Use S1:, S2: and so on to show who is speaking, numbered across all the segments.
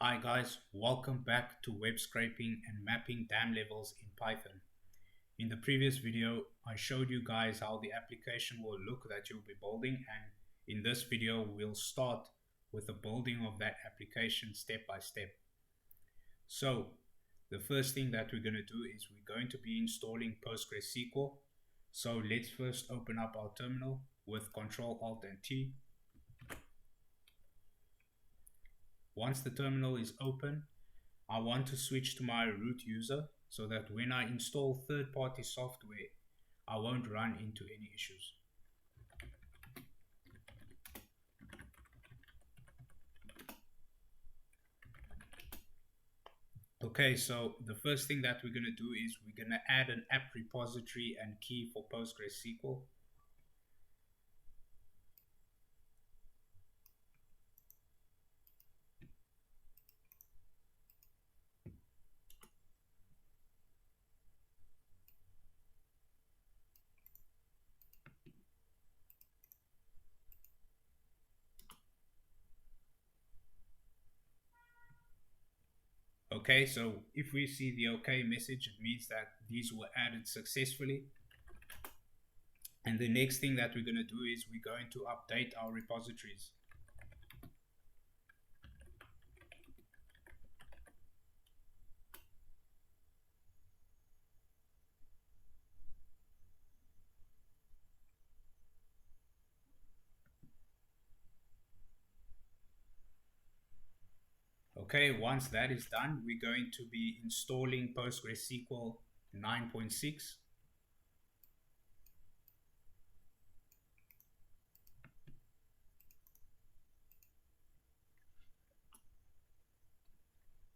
S1: Hi guys, welcome back to web scraping and mapping dam levels in Python. In the previous video, I showed you guys how the application will look that you'll be building, and in this video, we'll start with the building of that application step by step. So, the first thing that we're going to do is we're going to be installing PostgreSQL. So let's first open up our terminal with Control Alt and T. Once the terminal is open, I want to switch to my root user so that when I install third-party software, I won't run into any issues. Okay, so the first thing that we're going to do is we're going to add an app repository and key for PostgreSQL. Okay, so if we see the OK message, it means that these were added successfully. And the next thing that we're going to do is we're going to update our repositories. Okay, once that is done, we're going to be installing PostgreSQL 9.6.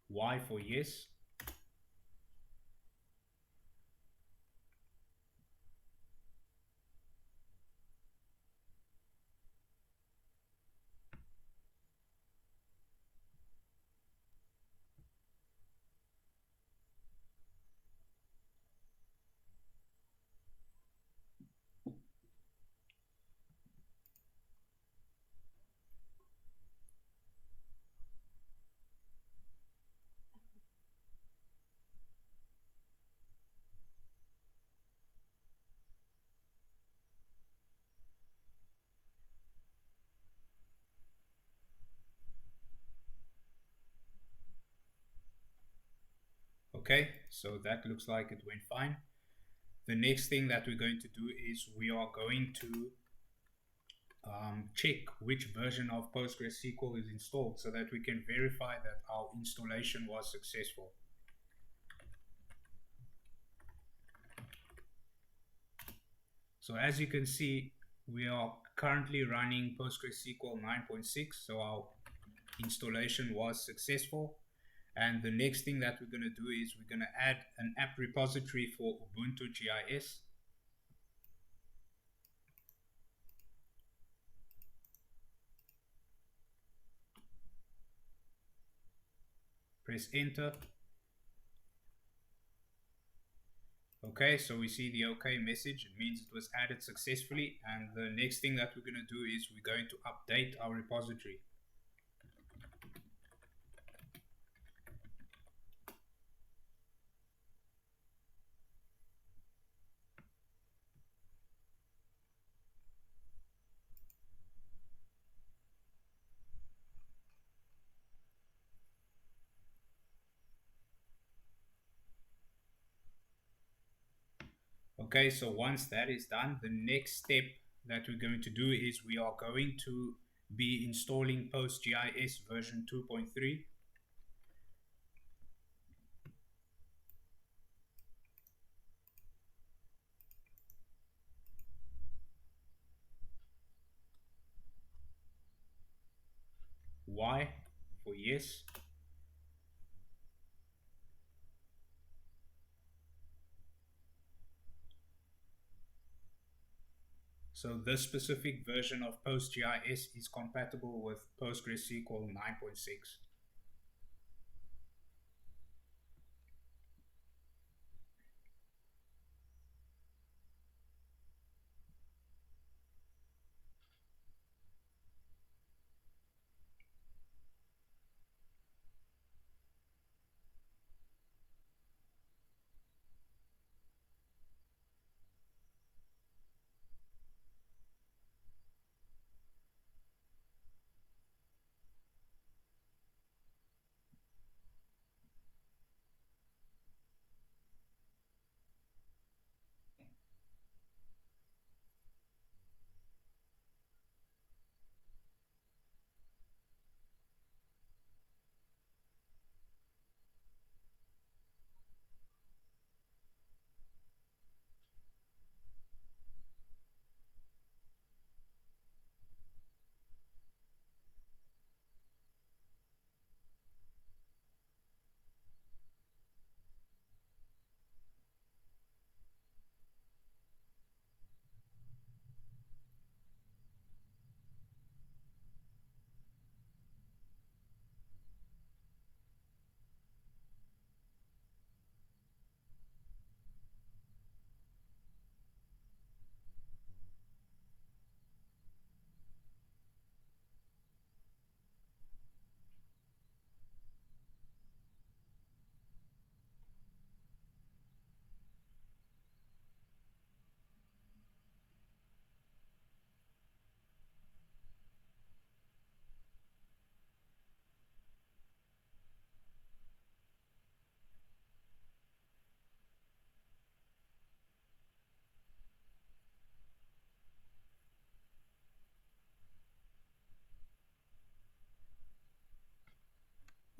S1: Y for yes. Okay, so that looks like it went fine. The next thing that we're going to do is we are going to check which version of PostgreSQL is installed so that we can verify that our installation was successful. So as you can see, we are currently running PostgreSQL 9.6, so our installation was successful. And the next thing that we're going to do is we're going to add an app repository for Ubuntu GIS. Press enter. Okay, so we see the OK message. It means it was added successfully. And the next thing that we're going to do is we're going to update our repository. Okay, so once that is done, the next step that we're going to do is we are going to be installing PostGIS version 2.3. Y for yes. So this specific version of PostGIS is compatible with PostgreSQL 9.6.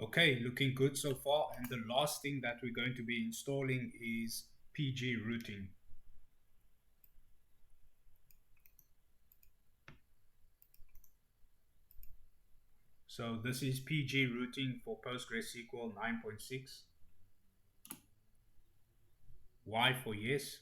S1: Okay, looking good so far. And the last thing that we're going to be installing is PG routing. So this is PG routing for PostgreSQL 9.6. Y for yes.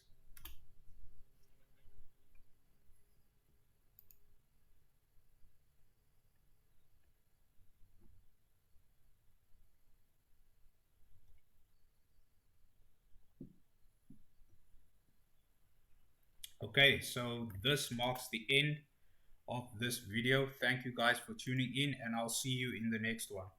S1: Okay, so this marks the end of this video. Thank you guys for tuning in, and I'll see you in the next one.